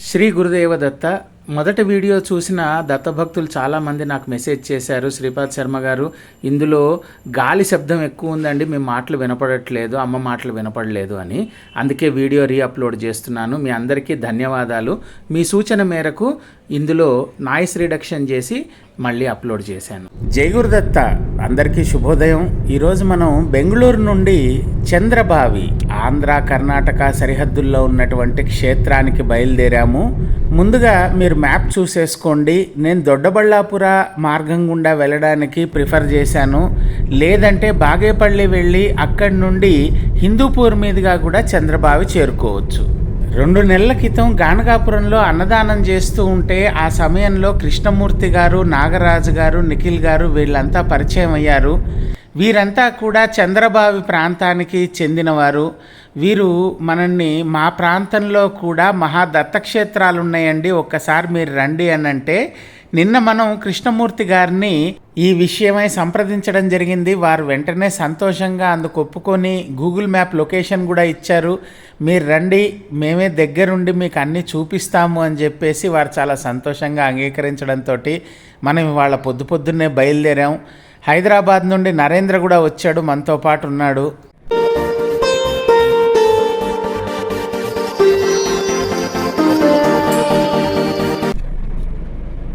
శ్రీ గురుదేవ దత్త. మొదటి వీడియో చూసిన దత్తభక్తులు చాలామంది నాకు మెసేజ్ చేశారు, శ్రీపాద్ శర్మ గారు ఇందులో గాలి శబ్దం ఎక్కువ ఉందండి, మీ మాటలు వినపడట్లేదు, అమ్మ మాటలు వినపడలేదు అని. అందుకే వీడియో రీఅప్లోడ్ చేస్తున్నాను. మీ అందరికీ ధన్యవాదాలు. మీ సూచన మేరకు ఇందులో నాయిస్ రిడక్షన్ చేసి మళ్ళీ అప్లోడ్ చేశాను. జై గురుదత్త, అందరికీ శుభోదయం. ఈరోజు మనం బెంగళూరు నుండి చంద్రబావి, ఆంధ్ర కర్ణాటక సరిహద్దుల్లో ఉన్నటువంటి క్షేత్రానికి బయలుదేరాము. ముందుగా మీరు మ్యాప్ చూసేసుకోండి. నేను దొడ్డబళ్ళాపుర మార్గం గుండా వెళ్ళడానికి ప్రిఫర్ చేశాను. లేదంటే బాగేపల్లి వెళ్ళి అక్కడి నుండి హిందూపూర్ మీదుగా కూడా చంద్రబావి చేరుకోవచ్చు. 2 నెలల క్రితం గానగాపురంలో అన్నదానం చేస్తూ ఉంటే ఆ సమయంలో కృష్ణమూర్తి గారు, నాగరాజు గారు, నిఖిల్ గారు వీళ్ళంతా పరిచయం అయ్యారు. వీరంతా కూడా చంద్రబావి ప్రాంతానికి చెందినవారు. వీరు మనల్ని మా ప్రాంతంలో కూడా మహా దత్తక్షేత్రాలు ఉన్నాయండి, ఒక్కసారి మీరు రండి అని అంటే, నిన్న మనం కృష్ణమూర్తి గారిని ఈ విషయమై సంప్రదించడం జరిగింది. వారు వెంటనే సంతోషంగా అందుకు ఒప్పుకొని గూగుల్ మ్యాప్ లొకేషన్ కూడా ఇచ్చారు. మీరు రండి, మేమే దగ్గరుండి మీకు అన్నీ చూపిస్తాము అని చెప్పేసి వారు చాలా సంతోషంగా అంగీకరించడంతో మనం ఇవాళ పొద్దున్నే బయలుదేరాం. హైదరాబాద్ నుండి నరేంద్ర కూడా వచ్చాడు, మనతో పాటు ఉన్నాడు.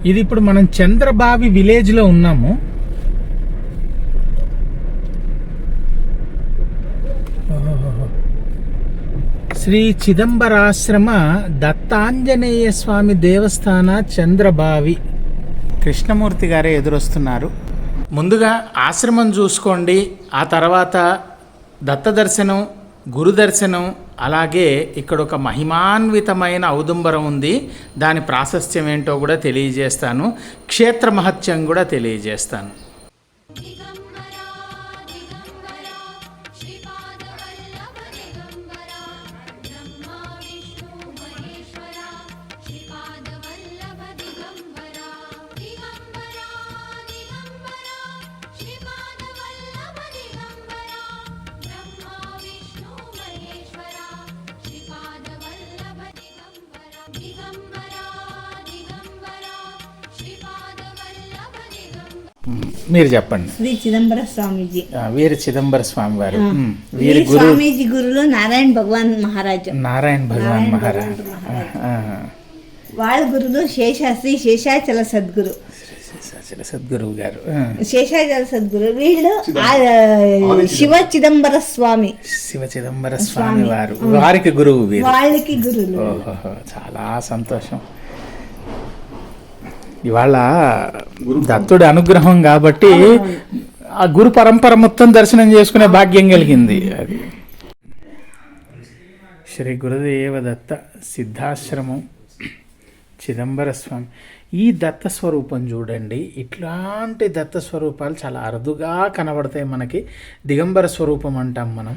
ఇది ఇప్పుడు మనం చంద్రబావి విలేజ్లో ఉన్నాము. శ్రీ చిదంబరాశ్రమ దత్తాంజనేయ స్వామి దేవస్థాన చంద్రబావి. కృష్ణమూర్తి గారే ఎదురొస్తున్నారు. ముందుగా ఆశ్రమం చూసుకోండి, ఆ తర్వాత దత్త దర్శనం, గురు దర్శనం, అలాగే ఇక్కడ ఒక మహిమాన్వితమైన ఔదుంబరం ఉంది. దాని ప్రాశస్త్యం ఏంటో కూడా తెలియజేస్తాను. క్షేత్ర మహత్యం కూడా తెలియజేస్తాను. మీరు చెప్పండి. శ్రీ చిదంబర స్వామీజీ, వీరి చిదంబర స్వామి వారు. వీరి స్వామీజీ గురులు నారాయణ భగవాన్ మహారాజ్. నారాయణ భగవాన్ మహారాజ్. వాళ్ళ గురులు శ్రీ శేషాచల సద్గురు, సద్గురువు గారు. శేషాచల సద్గురు. వీళ్ళు శివ చిదంబర స్వామి, శివ చిదంబర స్వామి వారు, వారికి గురువు, వాళ్ళకి గురులు. చాలా సంతోషం. ఇవాళ దత్తుడి అనుగ్రహం కాబట్టి ఆ గురు పరంపర మొత్తం దర్శనం చేసుకునే భాగ్యం కలిగింది. అది శ్రీ గురుదేవ దత్త సిద్ధాశ్రమం చిదంబర స్వామి. ఈ దత్త స్వరూపం చూడండి, ఇట్లాంటి దత్త స్వరూపాలు చాలా అరుదుగా కనబడతాయి మనకి. దిగంబర స్వరూపం అంటాం మనం.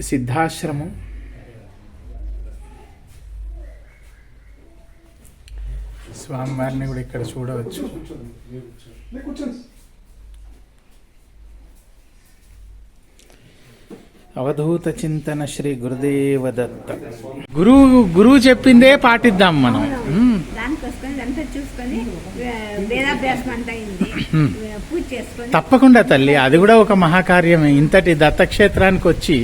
సిద్ధాశ్రమం స్వామివారిని కూడా ఇక్కడ చూడవచ్చు. అవధూత చింతన శ్రీ గురుదేవ దత్త. గురువు చెప్పిందే పాటిద్దాం మనం. తప్పకుండా తల్లి, అది కూడా ఒక మహాకార్యమే. ఇంతటి దత్తక్షేత్రానికి వచ్చి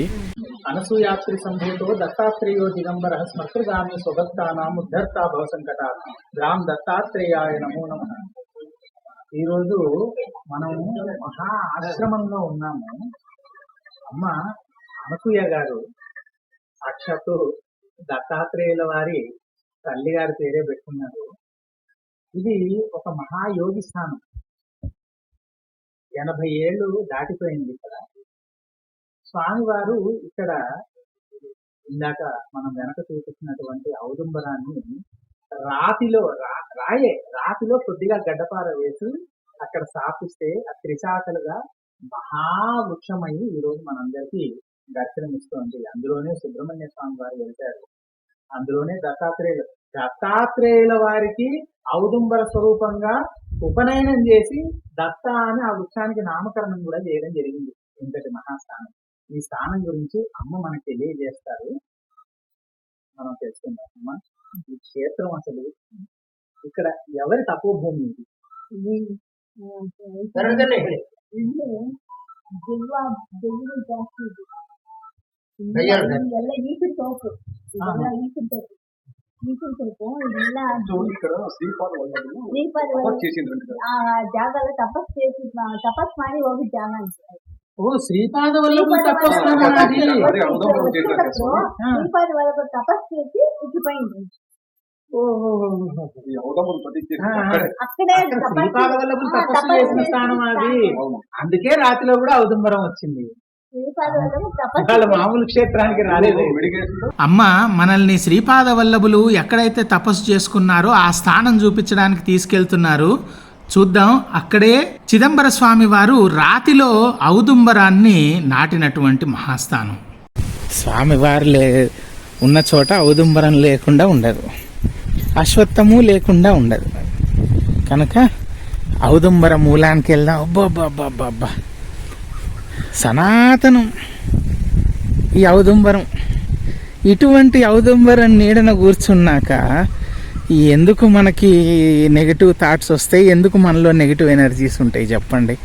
అనసూయాత్రి సంభూతో దత్తాత్రేయో దిగంబర స్మృతిగామి స్వభక్తానాం ఉద్ధర్తా భవసంకటా గ్రామ్ దత్తాత్రేయాయ నమో నమః. ఈరోజు మనం మహా ఆశ్రమంలో ఉన్నాము. అమ్మ అనసూయ గారు సాక్షాత్తు దత్తాత్రేయుల వారి తల్లి గారి పేరే పెట్టుకున్నారు. ఇది ఒక మహాయోగి స్థానం. 80 ఏళ్ళు దాటిపోయింది ఇక్కడ. స్వామివారు ఇక్కడ ఇందాక మనం వెనక చూపించినటువంటి ఔదుంబరాన్ని రాతిలో కొద్దిగా గడ్డపార వేసి అక్కడ స్థాపిస్తే ఆ త్రిశాఖలుగా మహావృక్షమై ఈరోజు మనందరికీ దర్శనమిస్తోంది. అందులోనే సుబ్రహ్మణ్య స్వామి వారు వెళ్తారు, అందులోనే దత్తాత్రేయుల వారికి ఔదుంబర స్వరూపంగా ఉపనయనం చేసి దత్త అని ఆ వృక్షానికి నామకరణం కూడా చేయడం జరిగింది. ఇంతటి మహాస్థానం. ఈ స్థానం గురించి అమ్మ మనకు తెలియజేస్తారు. మనం తెలుసుకుందామమ్మా. ఈ క్షేత్రం అసలు ఇక్కడ ఎవరి తపోభూమి ఇది? ಜಾಗದಲ್ಲಿ ತಪಸ್ ಮಾಡಿ ಹೋಗಿದ್ದ ಜಾಗ ಅಂತ. ఓ శ్రీపాద వల్లభుడు తపస్సు అన్నది. శ్రీపాద వల్లభుడు తపస్సు చేసి ఇచ్చిపోయింది. అక్కడే శ్రీపాద వల్లభుడు తపస్సు చేసిన స్థానం అది. అందుకే రాతిలో కూడా ఔదుంబరం వచ్చింది. వాళ్ళ మామూలు క్షేత్రానికి రాలేదు. అమ్మ మనల్ని శ్రీపాద వల్లభులు ఎక్కడైతే తపస్సు చేసుకున్నారో ఆ స్థానం చూపించడానికి తీసుకెళ్తున్నారు. చూద్దాం. అక్కడే చిదంబర స్వామి వారు రాతిలో ఔదుంబరాన్ని నాటినటువంటి మహాస్థానం. స్వామివారు ఉన్న చోట ఔదుంబరం లేకుండా ఉండదు, అశ్వత్థము లేకుండా ఉండదు. కనుక ఔదుంబర మూలానికి వెళ్దాం. అబ్బా సనాతనం ఈ ఔదుంబరం. ఇటువంటి ఔదుంబరం నీడన కూర్చున్నాక ఎందుకు మనకి నెగిటివ్ థాట్స్ వస్తాయి? ఎందుకు మనలో నెగిటివ్ ఎనర్జీస్ ఉంటాయి చెప్పండి?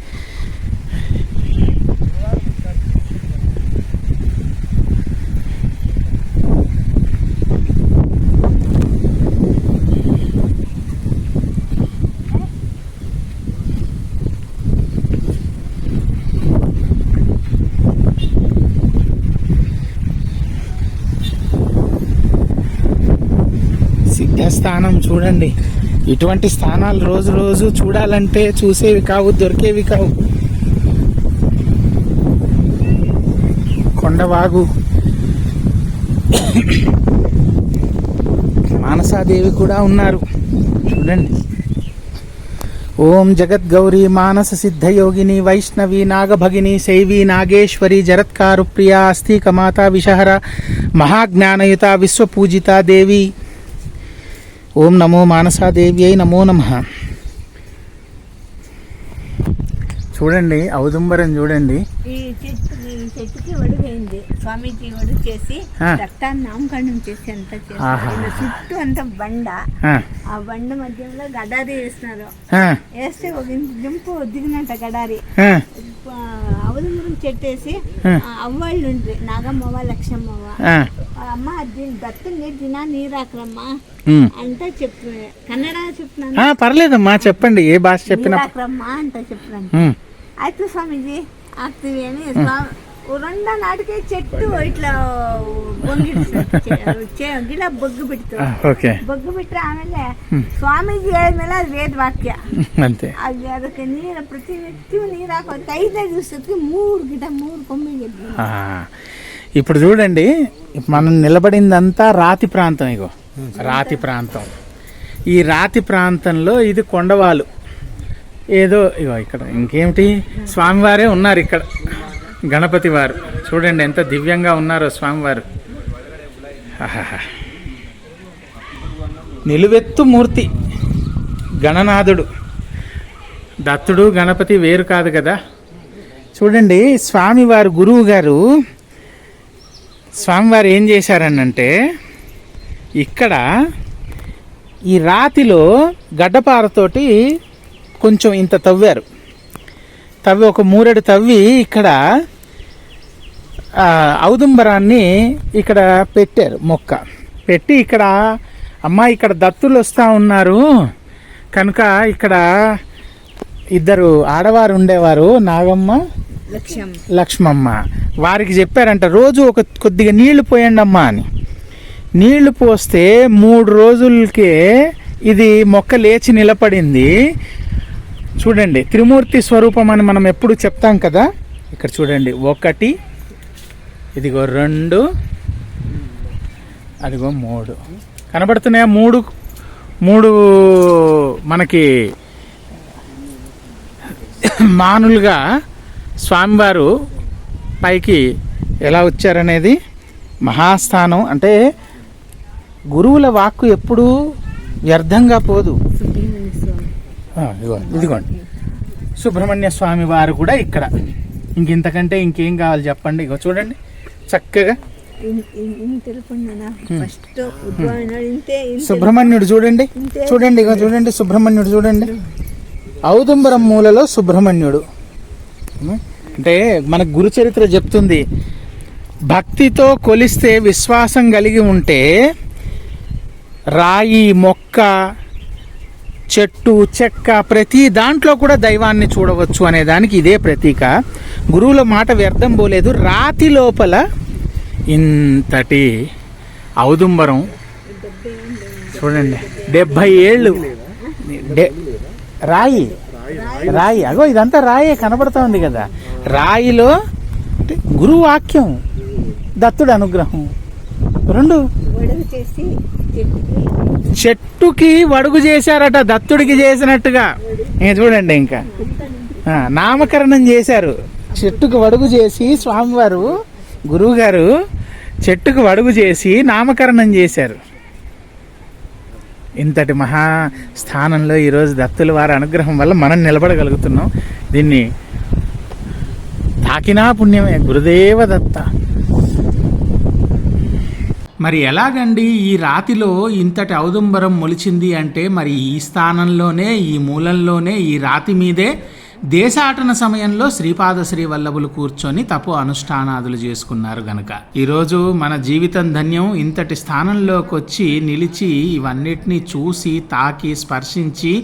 స్థానం చూడండి. ఇటువంటి స్థానాలు రోజు రోజు చూడాలంటే చూసేవి కావు, దొరికేవి కావు. కొండవాగు, మానసాదేవి కూడా ఉన్నారు చూడండి. ఓం జగద్గౌరీ మానస సిద్ధయోగిని వైష్ణవి నాగభగిని శైవీ నాగేశ్వరి జరత్కారు ప్రియా అస్థికమాతా విషహర మహాజ్ఞానయుత విశ్వపూజిత దేవి. ఓం నమో మానసాదేవ్యై నమో నమః. చూడండి ఔదుంబరం చూడండి. ఈ చెట్టుకి ఒడిపోయింది. స్వామీజీ ఒడి చేసి రక్తాన్ని నామకరణం చేసి అంతా చేస్తారు. చుట్టూ అంతా బండ, ఆ బండ మధ్యలో గడారి వేస్తున్నారు. వేస్తే ఒక దింపు దిగినట్ట గడారి. ఔదుంబరం చెట్టు వేసి అవ్వాళ్ళు ఉండ్రి, నాగమ్మవ్వ లక్ష్మవ్వ, అమ్మ దత్తుని దినా నీరాకరమ్మా అంతా చెప్తున్నా. కన్నడ చెప్తున్నాను. పర్లేదమ్మా చెప్పండి, ఏ భాష చెప్పినా నీరాకరమ్మా అంతా చెప్తున్నాను. ಆಯ್ತು ಸ್ವಾಮೀಜಿ ಆಗ್ತೀವಿ అని రెంಡ నాటికే చెట్టు ఇట్లా ಗಿಡ ಬಗ್ಗು ಬಿಡ್ತು. ಬಗ್ಗು ಬಿಟ್ರೆ ಆಮೇಲೆ ಸ್ವಾಮೀಜಿ ಹೇಳಿದ್ಮೇಲೆ ಅದು ವೇದ ವಾಕ್ಯ ಅಂತೆ. ಅದಕ್ಕೆ ನೀರು ಪ್ರತಿನಿತ್ಯವೂ ನೀರು ಹಾಕೋದು 5 ದಿವಸಕ್ಕೆ 3 ಗಿಡ 3 కొమ్మిಗೆ. ఇప్పుడు చూడండి, మనం నిలబడిందంతా రాతి ప్రాంతం. ఇగో రాతి ప్రాంతం. ఈ రాతి ప్రాంతంలో ఇది కొండవాలు. ఏదో ఇగో ఇక్కడ ఇంకేమిటి, స్వామివారే ఉన్నారు ఇక్కడ. గణపతి వారు చూడండి ఎంత దివ్యంగా ఉన్నారో స్వామివారు. నిలువెత్తు మూర్తి గణనాథుడు. దత్తుడు గణపతి వేరు కాదు కదా. చూడండి స్వామివారు గురువు గారు స్వామివారు ఏం చేశారనంటే, ఇక్కడ ఈ రాతిలో గడ్డపారతోటి కొంచెం ఇంత తవ్వారు. తవ్వి ఒక 3 అడుగు తవ్వి ఇక్కడ ఔదుంబరాన్ని ఇక్కడ పెట్టారు. మొక్క పెట్టి ఇక్కడ అమ్మ ఇక్కడ దత్తులు వస్తూ ఉన్నారు కనుక ఇక్కడ 2 ఆడవారు ఉండేవారు, నాగమ్మ లక్ష్మమ్మ. వారికి చెప్పారంట రోజు కొద్దిగా నీళ్లు పోయండి అమ్మా అని. నీళ్లు పోస్తే 3 రోజులకే ఇది మొక్క లేచి నిలబడింది. చూడండి త్రిమూర్తి స్వరూపం అని మనం ఎప్పుడు చెప్తాం కదా. ఇక్కడ చూడండి 1, ఇదిగో 2, అదిగో 3 కనబడుతున్నాయా? 3 మనకి మానులుగా స్వామివారు పైకి ఎలా వచ్చారనేది మహాస్థానం. అంటే గురువుల వాక్కు ఎప్పుడూ వ్యర్థంగా పోదు. ఇదిగోండి సుబ్రహ్మణ్య స్వామి వారు కూడా ఇక్కడ. ఇంతకంటే ఇంకేం కావాలి చెప్పండి. ఇగో చూడండి చక్కగా తెలుపుకున్నా ఫస్ట్ ఉద్భవం ఇంతే సుబ్రహ్మణ్యుడు చూడండి చూడండి ఇక చూడండి సుబ్రహ్మణ్యుడు చూడండి ఔదుంబరం మూలలో సుబ్రహ్మణ్యుడు అంటే మన గురు చరిత్ర చెప్తుంది భక్తితో కొలిస్తే విశ్వాసం కలిగి ఉంటే రాయి మొక్క చెట్టు చెక్క ప్రతి దాంట్లో కూడా దైవాన్ని చూడవచ్చు అనే దానికి ఇదే ప్రతీక. గురువుల మాట వ్యర్థం పోలేదు. రాతి లోపల ఇంతటి ఔదుంబరం చూడండి 70 ఏళ్ళు రాయి రాయి అగో ఇదంతా రాయే కనబడతా ఉంది కదా. రాయిలో గురువు వాక్యం దత్తుడు అనుగ్రహం రెండు చెట్టుకి వడుగు చేశారట దత్తుడికి చేసినట్టుగా. చూడండి ఇంకా నామకరణం చేశారు. చెట్టుకు వడుగు చేసి స్వామివారు గురువు గారు చెట్టుకు వడుగు చేసి నామకరణం చేశారు. ఇంతటి మహా స్థానంలో ఈరోజు దత్తుల వారి అనుగ్రహం వల్ల మనం నిలబడగలుగుతున్నాం. దీన్ని తాకినా పుణ్యమే. గురుదేవ దత్త. మరి ఎలాగండి ఈ రాతిలో ఇంతటి ఔదుంబరం మొలిచింది అంటే మరి ఈ స్థానంలోనే ఈ మూలంలోనే ఈ రాతి మీదే దేశాటన సమయంలో శ్రీపాద శ్రీ వల్లభులు కూర్చొని తపో అనుష్ఠానాదులు చేసుకున్నారు గనక ఈరోజు మన జీవితం ధన్యం. ఇంతటి స్థానంలోకి వచ్చి నిలిచి ఇవన్నిటినీ చూసి తాకి స్పర్శించి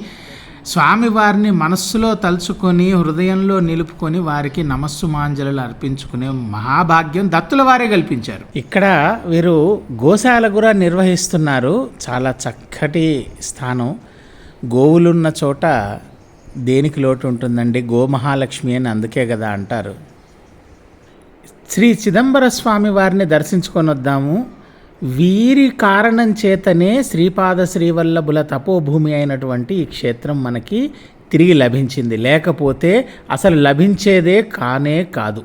స్వామివారిని మనస్సులో తలుచుకొని హృదయంలో నిలుపుకొని వారికి నమస్సుమాంజలు అర్పించుకునే మహాభాగ్యం దత్తుల వారే కల్పించారు. ఇక్కడ వీరు గోశాల కూడా నిర్వహిస్తున్నారు. చాలా చక్కటి స్థానం. గోవులున్న చోట దేనికి లోటు ఉంటుందండి? గోమహాలక్ష్మి అని అందుకే కదా అంటారు. శ్రీ చిదంబర స్వామి వారిని దర్శించుకొని వద్దాము. వీరి కారణం చేతనే శ్రీపాద శ్రీవల్లభుల తపోభూమి అయినటువంటి ఈ క్షేత్రం మనకి తిరిగి లభించింది. లేకపోతే అసలు లభించేదే కానే కాదు.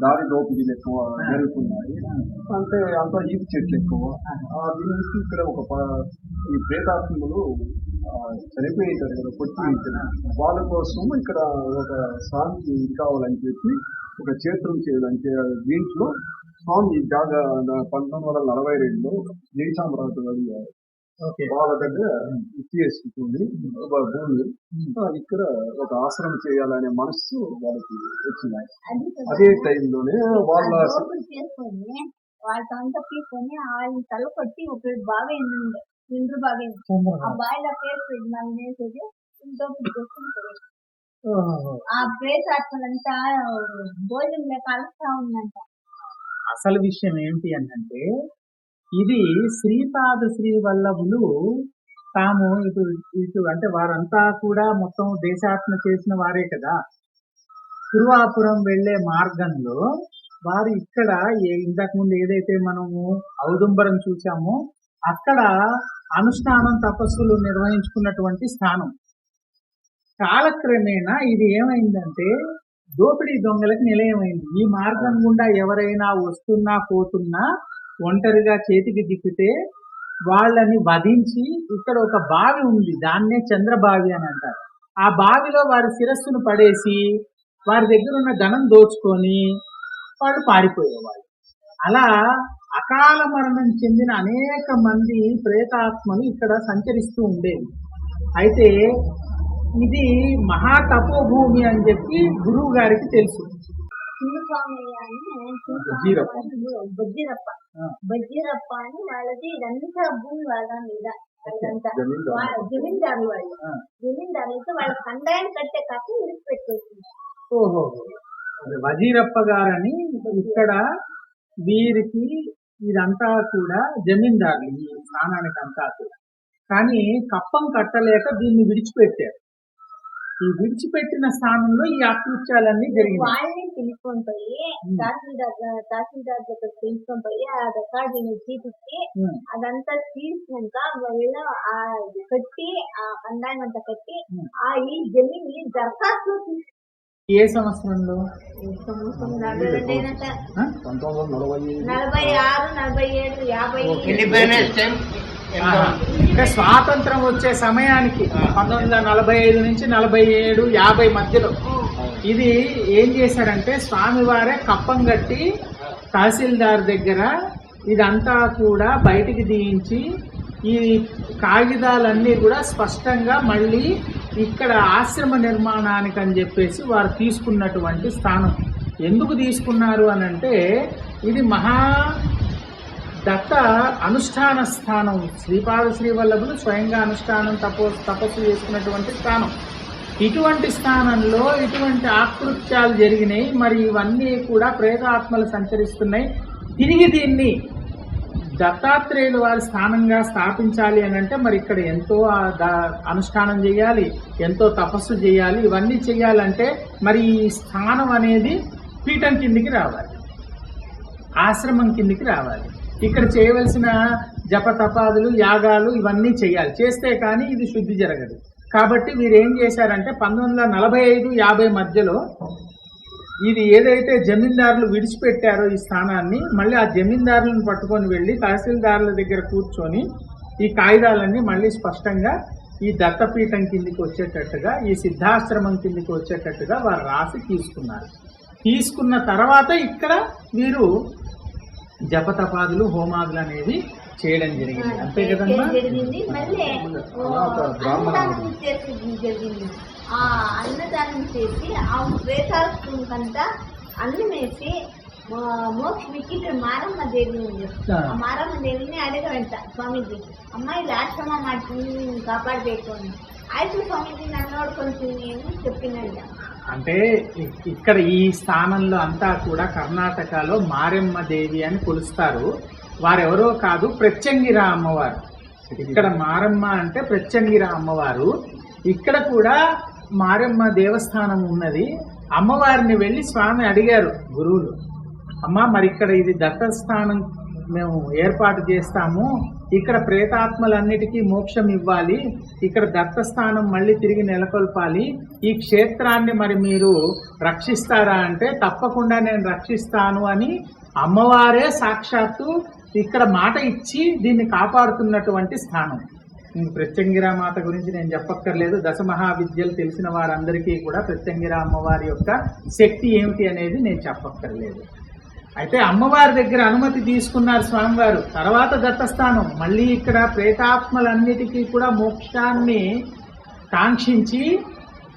దారి దోపిడీలు ఎక్కువ జరుగుతున్నాయి. అంటే అంత ఈపు చెట్లు ఎక్కువ. దీని నుంచి ఇక్కడ ఈ ప్రేతాత్మలు చనిపోయింటారు కదా, కొట్టి వాళ్ళ కోసం ఇక్కడ ఒక స్వామికి కావాలని చెప్పి ఒక క్షేత్రం చేయడానికి దీంట్లో స్వామి జాగా 1942లో జయచామరాజు అడిగారు. వాళ్ళ దగ్గర ఇచ్చేసుకుని భూమి ఇక్కడ ఒక ఆశ్రమం చేయాలనే మనస్సు వాళ్ళకి వచ్చినాయి. అదే టైంలోనే వాళ్ళంతా తీసుకొని వాళ్ళ తల కొట్టి ఒక బాగా ఇంద్రు బాగా ఆ బాయిలో పేరు వేసేది ఆ ప్రేతాత్మలంతా భోజనం కలుస్తా ఉందంట. అసలు విషయం ఏంటి అంటే ఇది శ్రీపాద శ్రీ వల్లభులు తాము ఇటు అంటే వారంతా కూడా మొత్తం దేశాటన చేసిన వారే కదా. తిరువాపురం వెళ్లే మార్గంలో వారు ఇక్కడ ఇంతకు ముందు ఏదైతే మనము ఔదుంబరం చూసామో అక్కడ అనుష్ఠానం తపస్సులు నిర్వహించుకున్నటువంటి స్థానం. కాలక్రమేణా ఇది ఏమైందంటే దోపిడీ దొంగలకు నిలయమైంది. ఈ మార్గం గుండా ఎవరైనా వస్తున్నా పోతున్నా ఒంటరిగా చేతికి దిక్కితే వాళ్ళని వధించి ఇక్కడ ఒక బావి ఉంది, దాన్నే చంద్రబావి అని అంటారు. ఆ బావిలో వారి శిరస్సును పడేసి వారి దగ్గర ఉన్న ధనం దోచుకొని వాళ్ళు పారిపోయేవాళ్ళు. అలా అకాల మరణం చెందిన అనేక మంది ప్రేతాత్మలు ఇక్కడ సంచరిస్తూ ఉండేవి. అయితే ఇది మహాతపోభూమి అని చెప్పి గురువు గారికి తెలుసు. బజ్జీరప్ప అని వాళ్ళది ఇదంతా భూమి వాళ్ళ మీద జమీందారులు వాళ్ళు. జమీందారులతో వాళ్ళ కండాయిని కట్టే కథ విడిచిపెట్టేసింది. ఓహో, వజీరప్ప గారని ఇక్కడ వీరికి ఇదంతా కూడా జమీందారులు ఈ స్థానానికి అంతా కూడా. కానీ కప్పం కట్టలేక దీన్ని విడిచిపెట్టారు. ఈ విడిచిపెట్టిన స్థానంలో ఈ అకృత్యాలన్నీ జరిగింది. వాళ్ళని పిలుచుకొని పోయి తహసీల్దార్ దగ్గర పిలుచుకొని పోయి ఆ రికార్డుని తీపిచ్చి అదంతా తీసినాక వాళ్ళు ఆ కట్టి ఆ కండాయిని అంతా కట్టి ఆ ఈ జమీని దరఖాస్తు. ఏ సంవత్సరంలో? 46, 47, 50. అంటే స్వాతంత్రం వచ్చే సమయానికి 1945 నుంచి 47, 50 మధ్యలో ఇది ఏం చేశారంటే స్వామివారే కప్పం కట్టి తహసీల్దార్ దగ్గర ఇదంతా కూడా బయటికి తీయించి ఈ కాగితాలన్నీ కూడా స్పష్టంగా మళ్ళీ ఇక్కడ ఆశ్రమ నిర్మాణానికి అని చెప్పేసి వారు తీసుకున్నటువంటి స్థానం. ఎందుకు తీసుకున్నారు అని అంటే ఇది మహా దత్త అనుష్ఠాన స్థానం. శ్రీపాద శ్రీవల్లభులు స్వయంగా అనుష్ఠానం తపస్సు చేసుకున్నటువంటి స్థానం. ఇటువంటి స్థానంలో ఇటువంటి ఆకృత్యాలు జరిగినాయి. మరి ఇవన్నీ కూడా ప్రేతాత్మలు సంచరిస్తున్నాయి. తిరిగి దీన్ని దత్తాత్రేయులు వారి స్థానంగా స్థాపించాలి అని అంటే మరి ఇక్కడ ఎంతో అనుష్ఠానం చేయాలి, ఎంతో తపస్సు చేయాలి. ఇవన్నీ చేయాలంటే మరి ఈ స్థానం అనేది పీఠం కిందికి రావాలి, ఆశ్రమం కిందికి రావాలి. ఇక్కడ చేయవలసిన జప తపాదులు యాగాలు ఇవన్నీ చేయాలి. చేస్తే కానీ ఇది శుద్ధి జరగదు. కాబట్టి వీరు ఏం చేశారంటే 1945-50 మధ్యలో ఇది ఏదైతే జమీందారులు విడిచిపెట్టారో ఈ స్థానాన్ని, మళ్ళీ ఆ జమీందారులను పట్టుకొని వెళ్ళి తహసీల్దారుల దగ్గర కూర్చొని ఈ కాగితాలన్నీ మళ్ళీ స్పష్టంగా ఈ దత్తపీఠం కిందికి వచ్చేటట్టుగా, ఈ సిద్ధాశ్రమం కిందికి వచ్చేటట్టుగా వారు రాసి తీసుకున్నారు. తీసుకున్న తర్వాత ఇక్కడ వీరు జపతపాదులు హోమాదులు అనేవి చేయడం జరిగింది. అంతే కదమ్మా? జరిగింది. మళ్ళీ అన్నదానం జరిగింది. ఆ అన్నదానం చేసి ఆ ప్రేతాత్మకంతా అన్నం వేసి మోక్షమికి ఇక్కడ మారమ్మ దేవి ఉంది. ఆ మారమ్మ దేవిని అడగవంట స్వామీజీ, అమ్మాయి ఆశ్రమ మాటని కాపాడಬೇಕು అని. అయితే స్వామీజీ నన్ను నోడుకుంటుంది అని చెప్పిందంట. అంటే ఇక్కడ ఈ స్థానంలో అంతా కూడా కర్ణాటకలో మారెమ్మ దేవి అని కొలుస్తారు. వారెవరో కాదు, ప్రత్యంగిరా అమ్మవారు. ఇక్కడ మారమ్మ అంటే ప్రత్యంగిరా అమ్మవారు. ఇక్కడ కూడా మారెమ్మ దేవస్థానం ఉన్నది. అమ్మవారిని వెళ్ళి స్వామి అడిగారు గురువులు, అమ్మ మరి ఇక్కడ ఇది దత్తస్థానం మేము ఏర్పాటు చేస్తాము, ఇక్కడ ప్రేతాత్మలన్నిటికీ మోక్షం ఇవ్వాలి, ఇక్కడ దత్తస్థానం మళ్ళీ తిరిగి నెలకొల్పాలి, ఈ క్షేత్రాన్ని మరి మీరు రక్షిస్తారా అంటే తప్పకుండా నేను రక్షిస్తాను అని అమ్మవారే సాక్షాత్తు ఇక్కడ మాట ఇచ్చి దీన్ని కాపాడుతున్నటువంటి స్థానం. ప్రత్యంగిరా మాత గురించి నేను చెప్పక్కర్లేదు. దశమహావిద్యలు తెలిసిన వారందరికీ కూడా ప్రత్యంగిరా అమ్మవారి యొక్క శక్తి ఏమిటి అనేది నేను చెప్పక్కర్లేదు. అయితే అమ్మవారి దగ్గర అనుమతి తీసుకున్నారు స్వామివారు. తర్వాత దత్తస్థానం మళ్ళీ ఇక్కడ ప్రేతాత్మలన్నిటికీ కూడా మోక్షాన్ని కాంక్షించి,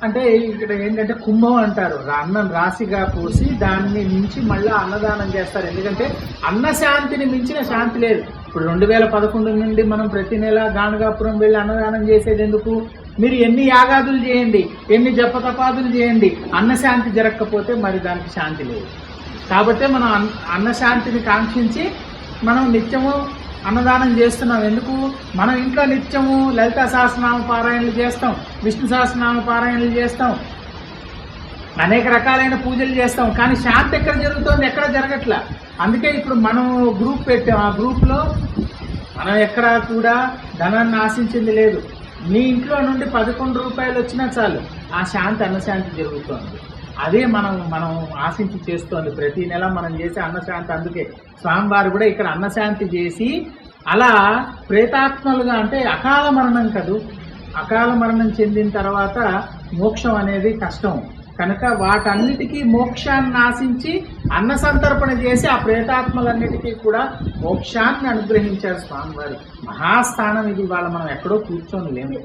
అంటే ఇక్కడ ఏంటంటే కుంభం అంటారు, అన్నం రాశిగా పోసి దాన్ని మించి మళ్ళీ అన్నదానం చేస్తారు. ఎందుకంటే అన్నశాంతిని మించిన శాంతి లేదు. ఇప్పుడు 2011 నుండి మనం ప్రతి నెల గాణగాపురం వెళ్ళి అన్నదానం చేసేది ఎందుకు? మీరు ఎన్ని యాగాదులు చేయండి, ఎన్ని జపతపాదులు చేయండి, అన్నశాంతి జరగకపోతే మరి దానికి శాంతి లేదు. కాబట్టి మనం అన్నశాంతిని కాంక్షించి మనం నిత్యము అన్నదానం చేస్తున్నాం. ఎందుకు? మనం ఇంట్లో నిత్యము లలితా సహస్రనామ పారాయణలు చేస్తాం, విష్ణు సహస్రనామ పారాయణలు చేస్తాం, అనేక రకాలైన పూజలు చేస్తాం. కానీ శాంతి ఎక్కడ జరుగుతోంది? ఎక్కడ జరగట్లా. అందుకే ఇప్పుడు మనం గ్రూప్ పెట్టాం. ఆ గ్రూప్లో మనం ఎక్కడా కూడా ధనాన్ని ఆశించింది లేదు. మీ ఇంట్లో నుండి 11 రూపాయలు వచ్చినా చాలు, ఆ శాంతి అన్నశాంతి జరుగుతోంది. అదే మనం ఆశించి చేస్తోంది. ప్రతి నెల మనం చేసే అన్నశాంతి. అందుకే స్వామివారు కూడా ఇక్కడ అన్నశాంతి చేసి అలా ప్రేతాత్మలుగా, అంటే అకాల మరణం కదూ, అకాల మరణం చెందిన తర్వాత మోక్షం అనేది కష్టం కనుక వాటన్నిటికీ మోక్షాన్ని ఆశించి అన్న సంతర్పణ చేసి ఆ ప్రేతాత్మలన్నిటికీ కూడా మోక్షాన్ని అనుగ్రహించారు స్వామివారు. మహాస్థానం ఇది. వాళ్ళ మనం ఎక్కడో కూర్చొని లేము.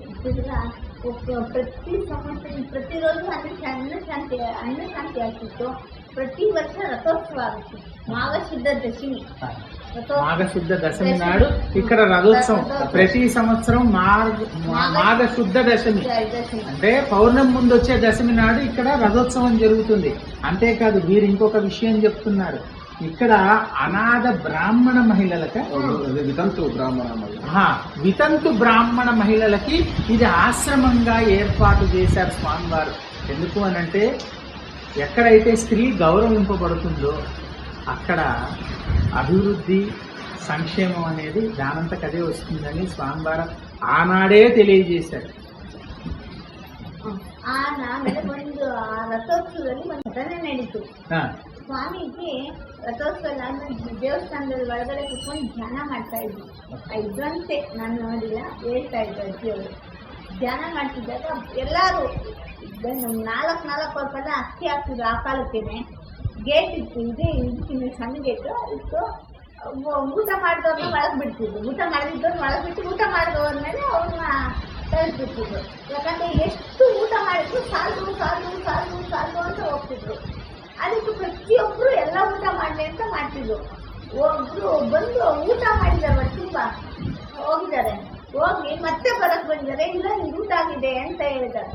ప్రతి సంవత్సరం ప్రతిరోజు అన్నశాంతి ఆశిస్తూ ప్రతి వర్ష రథోత్సవాలు మాఘశుద్ధ దశమి, మాఘశుద్ధ దశమి నాడు ఇక్కడ రథోత్సవం. ప్రతి సంవత్సరం మాఘశుద్ధ దశమి అంటే పౌర్ణమి ముందు వచ్చే దశమి నాడు ఇక్కడ రథోత్సవం జరుగుతుంది. అంతేకాదు వీరు ఇంకొక విషయం చెప్తున్నారు. ఇక్కడ అనాథ బ్రాహ్మణ మహిళలకి, వితంతు బ్రాహ్మణ మహిళలకి ఇది ఆశ్రమంగా ఏర్పాటు చేశారు స్వామివారు. ఎందుకు అనంటే ఎక్కడైతే స్త్రీ గౌరవింపబడుతుందో అక్కడ అభివృద్ధి సంక్షేమం అనేది దానంతకదే వస్తుందని స్వామివారు ఆనాడే తెలియజేశారు. ಸ್ವಾಮೀಜಿ ರಥೋತ್ಸವ ದೇವಸ್ಥಾನದಲ್ಲಿ ಒಳಗಡೆ ಕುತ್ಕೊಂಡು ಧ್ಯಾನ ಮಾಡ್ತಾ ಇದ್ವಿ. 5 ಗಂಟೆ ನಾನು ನೋಡಿಲ್ಲ, ಹೇಳ್ತಾ ಇದ್ದೆ ಅಜ್ಜಿಯವರು. ಧ್ಯಾನ ಮಾಡ್ತಿದ್ದಾಗ ಎಲ್ಲರೂ 4 ವರ್ಷ ಅಕ್ಕಿ ಹಾಕ್ತಿದ್ರು. ಆ ಕಾಲಕ್ಕೇನೆ ಗೇಟ್ ಇತ್ತು, ಇದೇ ಇದಕ್ಕೆ ಸಣ್ಣ ಗೇಟು ಇತ್ತು. ಊಟ ಮಾಡಿದವ್ರನ್ನ ಒಳಗೆ ಬಿಡ್ತಿದ್ರು, ಊಟ ಮಾಡಿದ್ದವ್ರನ್ನ ಒಳಗೆ ಬಿಟ್ಟು ಊಟ ಮಾಡಿದವ್ರನ್ಮೇಲೆ ಅವ್ರನ್ನ ತರಿಸ್ಬಿಡ್ತಿದ್ರು. ಯಾಕಂದರೆ ಎಷ್ಟು ಊಟ ಮಾಡಿದ್ರು ಸಾಲು ಅಂತ ಹೋಗ್ತಿದ್ರು. ಅದಕ್ಕೆ ಪ್ರತಿಯೊಬ್ಬರು ಎಲ್ಲ ಊಟ ಮಾಡಲಿ ಅಂತ ಮಾಡ್ತಿದ್ರು. ಒಬ್ಬರು ಬಂದು ಊಟ ಮಾಡಿದ್ದಾರೆ, ತುಂಬ ಹೋಗಿದ್ದಾರೆ, ಹೋಗಿ ಮತ್ತೆ ಬರಕ್ಕೆ ಬಂದಿದ್ದಾರೆ, ಇಲ್ಲ ನಿಮ್ಗೆ ಊಟ ಆಗಿದೆ ಅಂತ ಹೇಳಿದ್ದಾರೆ.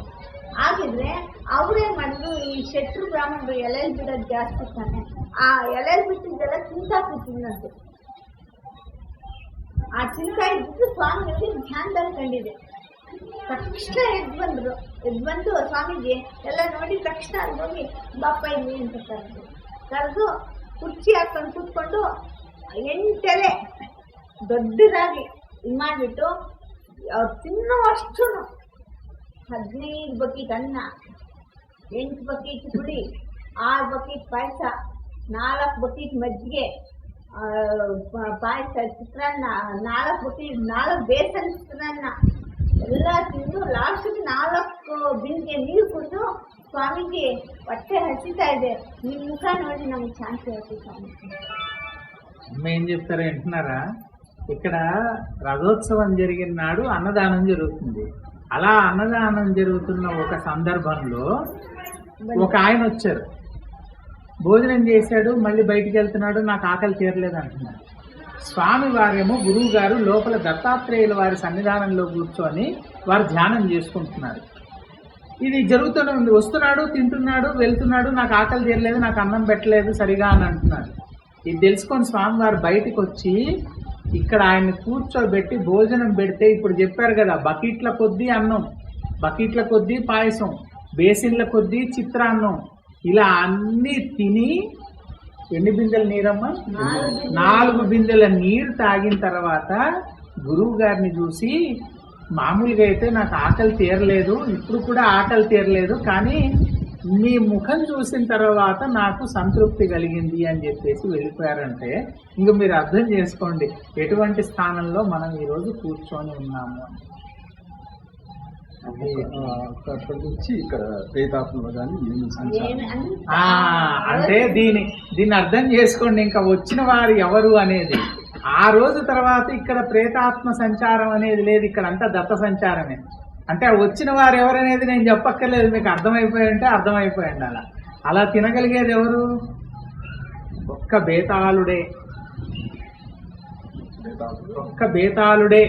ಆಗಿದ್ರೆ ಅವ್ರೇನ್ ಮಾಡಿದ್ರು, ಈ ಶೆಟ್ರು ಬ್ರಾಹ್ಮಣರು ಎಲೆಯಲ್ಲಿ ಬಿಡೋದು ಜಾಸ್ತಿ ತಾನೆ, ಆ ಎಲೆಯಲ್ಲಿ ಬಿಟ್ಟಿದ್ದೆಲ್ಲ ಚಿಂತಾ ಕೂತಿದ್ದಂತೆ. ಆ ಚಿಂತಾ ಇದ್ದಿದ್ದು ಸ್ವಾಮಿಗಳಿಗೆ ಧ್ಯಾನದಲ್ಲಿ ಕಂಡಿದೆ. ತಕ್ಷಣ ಎದ್ದು ಬಂದು ಸ್ವಾಮೀಜಿ ಎಲ್ಲ ನೋಡಿ ತಕ್ಷಣ ಅಲ್ಲಿ ಹೋಗಿ ಬಾಪ ಇಲ್ಲಿ ಅಂತ ಕರೆದು ಕುರ್ಚಿ ಹಾಕೊಂಡು ಕೂತ್ಕೊಂಡು 8 ಎಲೆ ದೊಡ್ಡದಾಗಿ ಇದು ಮಾಡಿಬಿಟ್ಟು ಅವ್ರು ತಿನ್ನೋಷ್ಟು 15 ಬಕೆಟ್ ಅನ್ನ, 8 ಬಕೆಟ್ ಪುಡಿ, 6 ಬಕೆಟ್ ಪಾಯಸ, 4 ಬಕೆಟ್ ಮಜ್ಜಿಗೆ ಪಾಯಸ, ಚಿತ್ರಾನ್ನ, 4 ಬೇಸನ್ ಚಿತ್ರಾನ್ನ ಎಲ್ಲ ತಿಂದು ಲಾಸ್ಟಿಗೆ 4 ಬಿಂದಿಗೆ ನೀರು ಕುಡಿದು, స్వామీజీ ಹೊಟ್ಟೆ ಹಸಿತಾ ಇದೆ, ನಿಮ್ಮ ಮುಖ ನೋಡಿ ನಮಗೆ ಶಾಂತಿ అవుతుంది స్వామీజీ. అమ్మ ఏం చెప్తారో వింటున్నారా? ఇక్కడ రథోత్సవం జరిగిన నాడు అన్నదానం జరుగుతుంది. అలా అన్నదానం జరుగుతున్న ఒక సందర్భంలో ఒక ఆయన వచ్చారు, భోజనం చేశాడు, మళ్ళీ బయటికి వెళ్తున్నాడు, నాకు ఆకలి తీరలేదు అంటున్నాడు. స్వామి వారేమో గురువు గారు లోపల దత్తాత్రేయుల వారి సన్నిధానంలో కూర్చొని వారు ధ్యానం చేసుకుంటున్నారు. ఇది జరుగుతూనే ఉంది, వస్తున్నాడు, తింటున్నాడు, వెళ్తున్నాడు, నాకు ఆకలి తీరలేదు, నాకు అన్నం పెట్టలేదు సరిగా అని అంటున్నాడు. ఇది తెలుసుకొని స్వామివారు బయటకు వచ్చి ఇక్కడ ఆయన్ని కూర్చోబెట్టి భోజనం పెడితే, ఇప్పుడు చెప్పారు కదా బకెట్ల కొద్దీ అన్నం, బకెట్ల కొద్దీ పాయసం, బేసిన్ల కొద్దీ చిత్రాన్నం, ఇలా అన్నీ తిని ఎన్ని బిందెల నీరమ్మా? 4 బిందెల నీరు తాగిన తర్వాత గురువు గారిని చూసి, మామూలుగా అయితే నాకు ఆకలి తీరలేదు, ఇప్పుడు కూడా ఆకలి తీరలేదు, కానీ మీ ముఖం చూసిన తర్వాత నాకు సంతృప్తి కలిగింది అని చెప్పేసి వెళ్ళిపోయారంటే ఇంక మీరు అర్థం చేసుకోండి ఎటువంటి స్థానంలో మనం ఈరోజు కూర్చొని ఉన్నాము అని. అక్కడి నుంచి ఇక్కడ ప్రేతాత్మలో కానీ అంటే దీన్ని అర్థం చేసుకోండి. ఇంకా వచ్చిన వారు ఎవరు అనేది ఆ రోజు తర్వాత ఇక్కడ ప్రేతాత్మ సంచారం అనేది లేదు, ఇక్కడ అంతా దత్త సంచారమే. అంటే వచ్చిన వారు ఎవరనేది నేను చెప్పక్కర్లేదు, మీకు అర్థమైపోయింటే అర్థమైపోయింది. అలా తినగలిగేది ఎవరు? ఒక్క బేతాళుడే, ఒక్క బేతాళుడే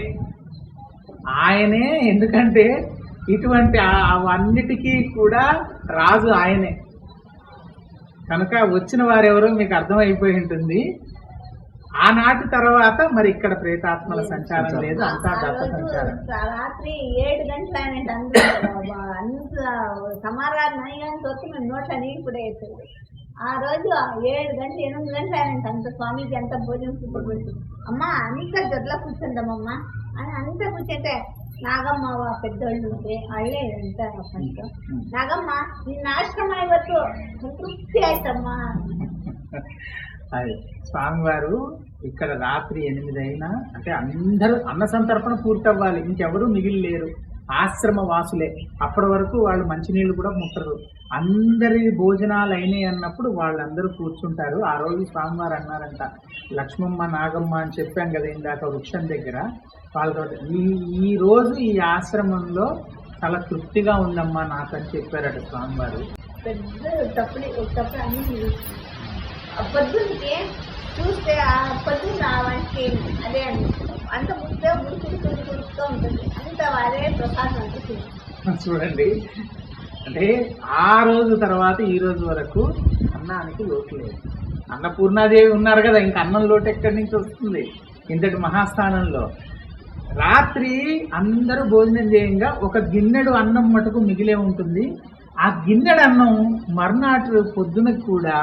ఆయనే. ఎందుకంటే ఇటువంటి అవన్నిటికీ కూడా రాజు ఆయనే కనుక వచ్చిన వారెవరో మీకు అర్థమైపోయి ఉంటుంది. ఆనాటి తర్వాత మరి ఇక్కడ ప్రేతాత్మల సంచారం లేదు, అంతా దత్త సంచారం. రాత్రి 7 గంటల అంత సమారాధన వచ్చి మేము నోట్ల నీళ్ళు కూడా వేసేది. ఆ రోజు 7 గంటలు 8 గంటలు అయినంట అంత స్వామీజీ అంత భోజనం సిద్ధపెట్టి, అమ్మ అంత గదిలో కూర్చుందామమ్మ అని అంత కూర్చుంటే నాగమ్మ పెద్దోళ్ళు ఉంటే వాళ్ళే ఎంత ఫస్ట్, నాగమ్మ నిన్న ఆశ్రమ ಇವತ್ತು సంతృప్తి ఆಯ್ತమ్మా. అది స్వామివారు ఇక్కడ రాత్రి 8 అయినా అంటే అందరూ అన్న సంతర్పణ పూర్తవ్వాలి, ఇంకెవరూ మిగిలిలేరు, ఆశ్రమ వాసులే. అప్పటి వరకు వాళ్ళు మంచినీళ్ళు కూడా ముట్టరు. అందరి భోజనాలు అయినాయి అన్నప్పుడు వాళ్ళందరూ కూర్చుంటారు. ఆ రోజు స్వామివారు అన్నారంట, లక్ష్మమ్మ నాగమ్మ అని చెప్పాం కదా ఇందాక వృక్షం దగ్గర, వాళ్ళతో ఈ రోజు ఈ ఆశ్రమంలో చాలా తృప్తిగా ఉందమ్మా నాకని చెప్పారట స్వామివారు. పెద్ద తప్పులు అన్ని పొద్దున్నకి చూస్తే ఆ పొద్దున్న వానికి అదే అంత ముద్ద ముడుకుడుతూ ఉంటుంది, అంత అదే ప్రసాదం అనిపిస్తుంది. చూడండి, అంటే ఆ రోజు తర్వాత ఈ రోజు వరకు అన్నానికి లోటు లేదు. అన్నపూర్ణాదేవి ఉన్నారు కదా, ఇంకా అన్నం లోటు ఎక్కడి నుంచి వస్తుంది ఇంతటి మహాస్థానంలో? రాత్రి అందరూ భోజనం చేయంగా ఒక గిన్నెడు అన్నం మటుకు మిగిలే ఉంటుంది. ఆ గిన్నెడు అన్నం మర్నాటి పొద్దున కూడా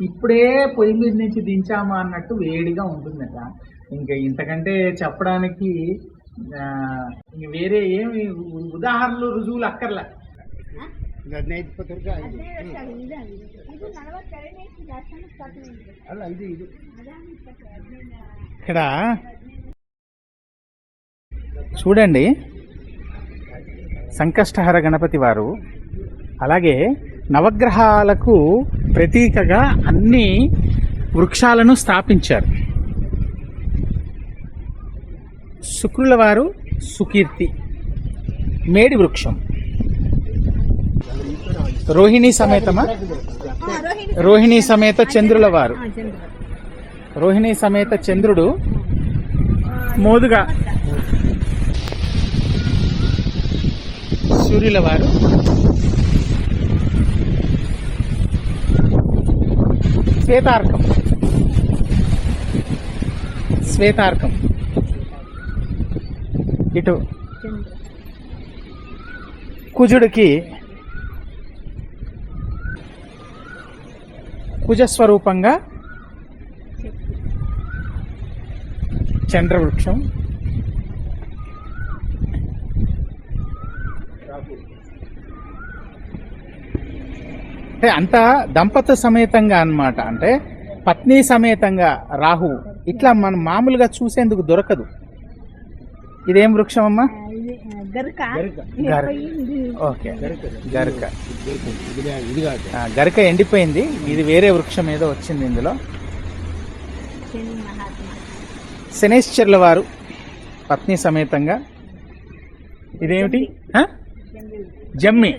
ఇప్పుడే పొయ్యి మీద నుంచి దించామా అన్నట్టు వేడిగా ఉంటుందట. ఇంకా ఇంతకంటే చెప్పడానికి వేరే ఏమి ఉదాహరణలు రుజువులు అక్కర్లే. ఇక్కడ చూడండి, సంకష్టహర గణపతి వారు, అలాగే నవగ్రహాలకు ప్రతీకగా అన్ని వృక్షాలను స్థాపించారు. శుక్రుల వారు సుకీర్తి, మేడి వృక్షం. రోహిణి సమేతమా? రోహిణి సమేత చంద్రుల వారు. రోహిణి సమేత చంద్రుడు మోదుగా. సూర్యుల వారు శ్వేతార్కం. శ్వేతార్కం ఇటు కుజుడికి కుజస్వరూపంగా చంద్రవృక్షం. అంటే అంతా దంపత సమేతంగా అన్నమాట. అంటే పత్ని సమేతంగా రాహు. ఇట్లా మనం మామూలుగా చూసేందుకు దొరకదు. ఇదేం వృక్షం అమ్మా? ఓకే, గరిక. గరిక ఎండిపోయింది. ఇది వేరే వృక్షం ఏదో వచ్చింది ఇందులో. శనేశ్వర్ల వారు పత్ని సమేతంగా. ఇదేమిటి? జమ్మి.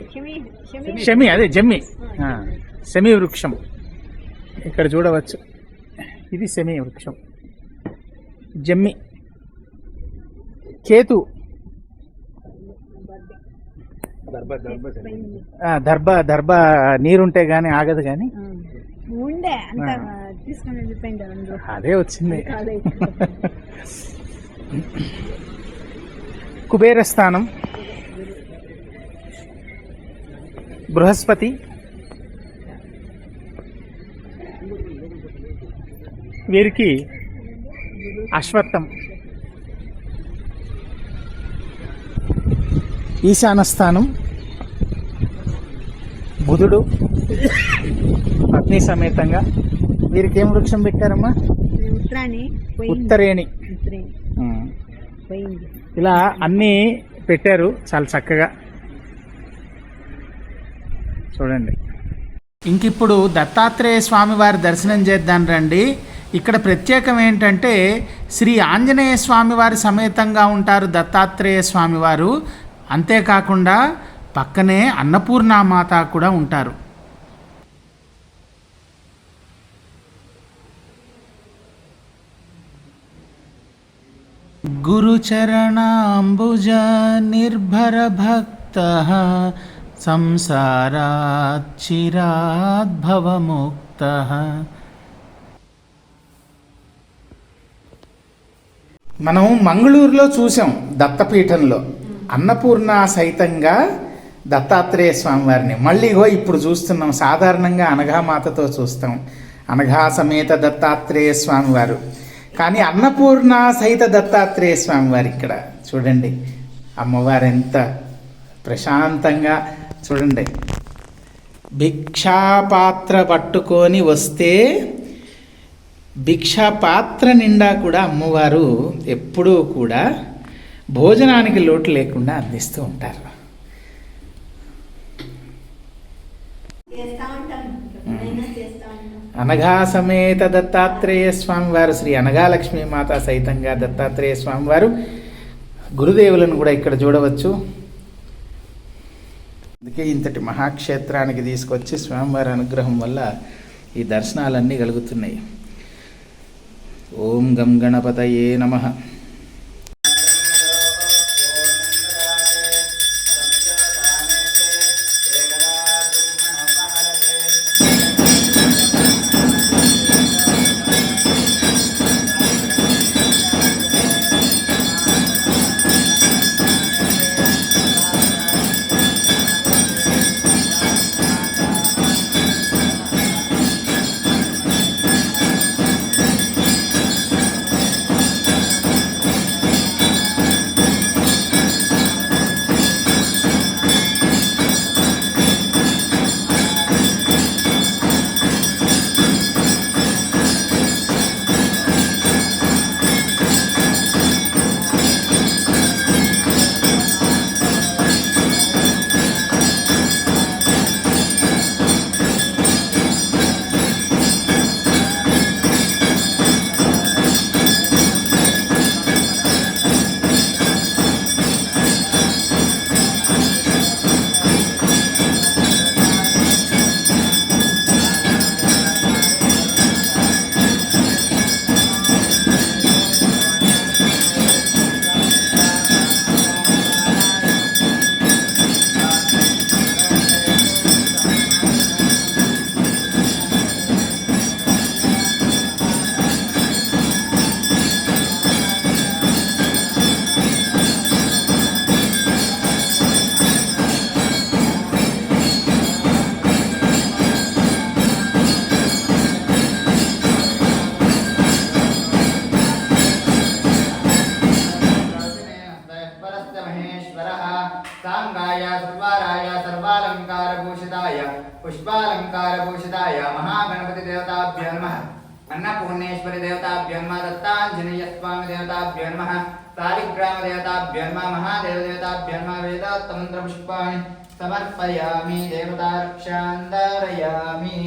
షమి, అదే జమ్మి. శమి వృక్షం ఇక్కడ చూడవచ్చు. ఇది శమి వృక్షం. జమ్మి. కేతు. దర్భ నీరుంటే గానీ ఆగదు గాని అదే వచ్చింది. కుబేర స్థానం. బృహస్పతి. వీరికి అశ్వత్థం. ఈశాన స్థానం బుధుడు పత్ని సమేతంగా. వీరికి ఏం వృక్షం పెట్టారమ్మా? ఉత్తరేణి. ఇలా అన్నీ పెట్టారు చాలా చక్కగా. చూడండి. ఇంకిప్పుడు దత్తాత్రేయ స్వామి వారి దర్శనం చేద్దాం రండి. ఇక్కడ ప్రత్యేకం ఏంటంటే శ్రీ ఆంజనేయ స్వామి వారి సమేతంగా ఉంటారు దత్తాత్రేయ స్వామి వారు. అంతేకాకుండా పక్కనే అన్నపూర్ణామాత కూడా ఉంటారు. గురుచరణాంబుజ నిర్భర భక్త సంసారాత్ చిరాత్ భవముక్తః. మనం మంగళూరులో చూసాం దత్తపీఠంలో అన్నపూర్ణ సైతంగా దత్తాత్రేయ స్వామి వారిని. మళ్ళీ ఇప్పుడు చూస్తున్నాం. సాధారణంగా అనఘామాతతో చూస్తాం, అనఘా సమేత దత్తాత్రేయ స్వామి వారు. కానీ అన్నపూర్ణ సహిత దత్తాత్రేయ స్వామి వారు ఇక్కడ చూడండి. అమ్మవారు ఎంత ప్రశాంతంగా చూడండి. భిక్షాపాత్ర పట్టుకొని వస్తే భిక్షా పాత్ర నిండా కూడా అమ్మవారు ఎప్పుడూ కూడా భోజనానికి లోటు లేకుండా అందిస్తూ ఉంటారు. అనఘా సమేత దత్తాత్రేయ స్వామి వారు, శ్రీ అనఘా లక్ష్మీమాత సైతంగా దత్తాత్రేయ స్వామి వారు గురుదేవులను కూడా ఇక్కడ చూడవచ్చు. అందుకే ఇంతటి మహాక్షేత్రానికి తీసుకొచ్చి స్వామివారి అనుగ్రహం వల్ల ఈ దర్శనాలన్నీ కలుగుతున్నాయి. ఓం గం గణపతయే నమః. सांगाय सर्वाराय सर्वालंकारभूषिताय पुष्पालंकारभूषिताय महागणपति देवताभ्यो नमः अन्नपूर्णेश्वरी देवताभ्यो नमः दत्तांजनेय स्वामी देवताभ्यो नमः सालिग्राम देवताभ्यो नमः महादेव देवताभ्यो नमः वेदोक्तमन्त्रपुष्पाणि समर्पयामि देवता रक्षान्धारयामि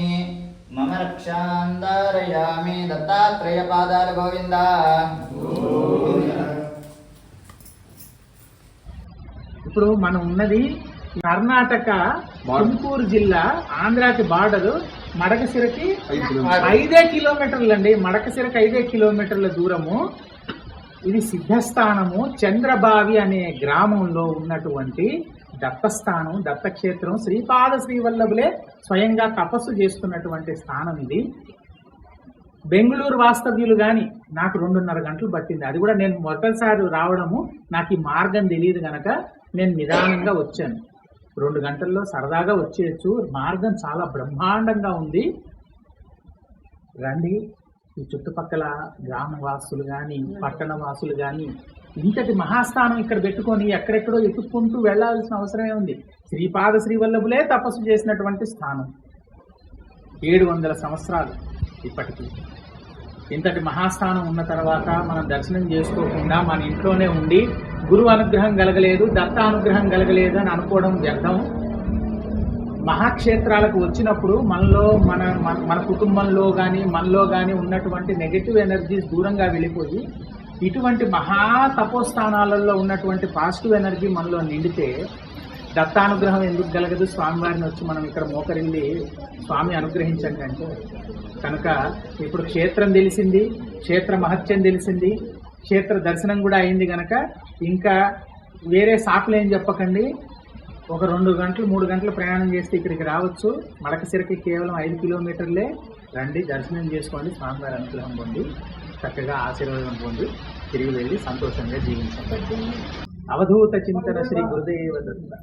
मम रक्षान्धारयामि दत्तात्रेय पादाल गोविंद ఇప్పుడు మనం ఉన్నది కర్ణాటక తుమ్కూరు జిల్లా ఆంధ్రాకి బార్డర్ మడకశిరకి 5 కిలోమీటర్లు అండి. మడకశిరకి 5 కిలోమీటర్ల దూరము. ఇది సిద్ధస్థానము చంద్రబావి అనే గ్రామంలో ఉన్నటువంటి దత్తస్థానం, దత్తక్షేత్రం. శ్రీపాద శ్రీవల్లభులే స్వయంగా తపస్సు చేస్తున్నటువంటి స్థానం ఇది. బెంగళూరు వాస్తవ్యులు కానీ నాకు 2.5 గంటలు పట్టింది. అది కూడా నేను మొదటిసారి రావడము, నాకు ఈ మార్గం తెలియదు కనుక నేను నిదానంగా వచ్చాను. 2 గంటల్లో సరదాగా వచ్చేయచ్చు. మార్గం చాలా బ్రహ్మాండంగా ఉంది. రండి. ఈ చుట్టుపక్కల గ్రామవాసులు కానీ పట్టణ వాసులు కానీ ఇంతటి మహాస్థానం ఇక్కడ పెట్టుకొని ఎక్కడెక్కడో ఎత్తుక్కుంటూ వెళ్లాల్సిన అవసరమే ఉంది. శ్రీపాద శ్రీవల్లభులే తపస్సు చేసినటువంటి స్థానం. 700 సంవత్సరాలు ఇప్పటికీ. ఇంతటి మహాస్థానం ఉన్న తర్వాత మనం దర్శనం చేసుకోకుండా మన ఇంట్లోనే ఉండి గురువు అనుగ్రహం కలగలేదు, దత్త అనుగ్రహం కలగలేదు అని అనుకోవడం వ్యర్థం. మహాక్షేత్రాలకు వచ్చినప్పుడు మనలో మన కుటుంబంలో కానీ మనలో కానీ ఉన్నటువంటి నెగటివ్ ఎనర్జీస్ దూరంగా వెళ్ళిపోయి ఇటువంటి మహా తపోస్థానాలలో ఉన్నటువంటి పాజిటివ్ ఎనర్జీ మనలో నిండితే దత్తానుగ్రహం ఎందుకు కలగదు? స్వామివారిని వచ్చి మనం ఇక్కడ మోకరిల్లి స్వామి అనుగ్రహించండి అంటే. కనుక ఇప్పుడు క్షేత్రం తెలిసింది, క్షేత్ర మహత్యం తెలిసింది, క్షేత్ర దర్శనం కూడా అయింది కనుక ఇంకా వేరే సాకులు ఏం చెప్పకండి. ఒక 2 గంటలు 3 గంటలు ప్రయాణం చేస్తే ఇక్కడికి రావచ్చు. మడకశిరకి కేవలం 5 కిలోమీటర్లే. రండి, దర్శనం చేసుకోండి, స్వామివారి అనుగ్రహం పొంది చక్కగా ఆశీర్వాదం పొంది తిరిగి వెళ్ళి సంతోషంగా జీవించండి. అవధూత చింతన శ్రీ గురుదేవ దత్త.